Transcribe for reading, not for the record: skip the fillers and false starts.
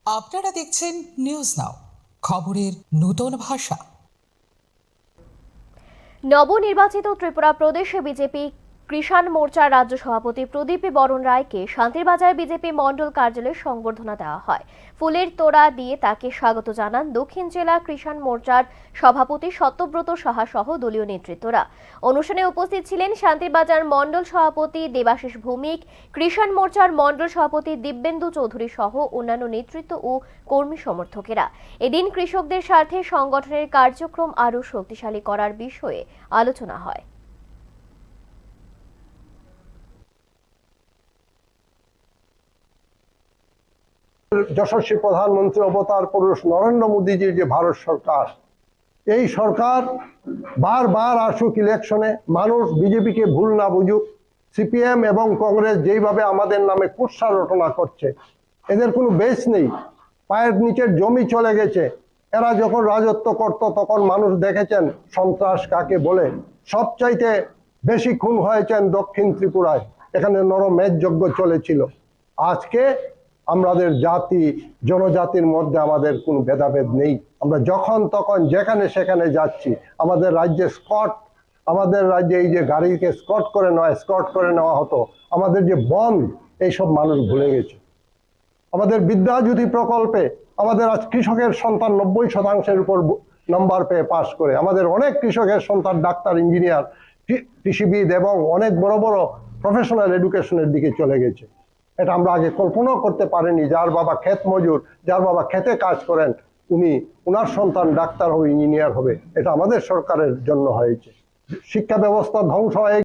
আপনারা দেখছেন news now, খবরের নতুন ভাষা। নবনির্বাচিত ত্রিপুরা প্রদেশে বিজেপি কিষাণ মোর্চার রাজ্য সভাপতি প্রদীপ বরণ রায়কে শান্তিরবাজার বিজেপি মণ্ডল কার্যালয়ে সংবর্ধনা দেওয়া হয়। ফুলের তোড়া দিয়ে তাকে স্বাগত জানান দক্ষিণ জেলা কিষাণ মোর্চার সভাপতি সত্যব্রত সাহা সহ দলীয় নেতৃত্বরা। অনুষ্ঠানে উপস্থিত ছিলেন শান্তিরবাজার মণ্ডল সভাপতি দেবাশিস ভৌমিক, কিষাণ মোর্চার মণ্ডল সভাপতি দিব্যেন্দু চৌধুরী সহ অন্যান্য নেতৃত্ব ও কর্মী সমর্থকেরা। এদিন কৃষকদের স্বার্থে সংগঠনের কার্যক্রম আরও শক্তিশালী করার বিষয়ে আলোচনা হয়। যশস্বী প্রধানমন্ত্রী অবতার পুরুষ নরেন্দ্র মোদীজির যে ভারত সরকার, এই সরকার বারবার আসুক ইলেকশনে, মানুষ বিজেপিকে ভুল না বুঝুক। সিপিএম এবং কংগ্রেস যেইভাবে আমাদের নামে কুৎসা রটনা করছে, এদের কোনো বেস নেই। পায়ের নিচের জমি চলে গেছে। এরা যখন রাজত্ব করত তখন মানুষ দেখেছেন সন্ত্রাস কাকে বলে। সবচাইতে বেশি খুন হয়েছেন দক্ষিণ ত্রিপুরায়, এখানে নরমেধ যজ্ঞ চলেছিল। আজকে আমাদের জাতি জনজাতির মধ্যে আমাদের কোনো ভেদাভেদ নেই। আমরা যখন তখন যেখানে সেখানে যাচ্ছি। আমাদের রাজ্যে আমাদের রাজ্যে এই যে গাড়িকে স্কট করে নেওয়া হতো, আমাদের যে বন, এইসব মানুষ ভুলে গেছে। আমাদের বিদ্যাজ্যোতি প্রকল্পে আমাদের আজ কৃষকের সন্তান 90% উপর নম্বর পেয়ে পাশ করে। আমাদের অনেক কৃষকের সন্তান ডাক্তার, ইঞ্জিনিয়ার, কৃষিবিদ এবং অনেক বড় বড় প্রফেশনাল এডুকেশনের দিকে চলে গেছে। এটা আমরা আগে কল্পনাও করতে পারিনি। যার বাবা ক্ষেত মজুর, যার বাবা খেতে কাজ করেন, উনার সন্তান ডাক্তার হবে, ইঞ্জিনিয়ার হবে। এটা আমাদের সরকারের জন্য হয়েছে। শিক্ষা ব্যবস্থা ধ্বংস হয়ে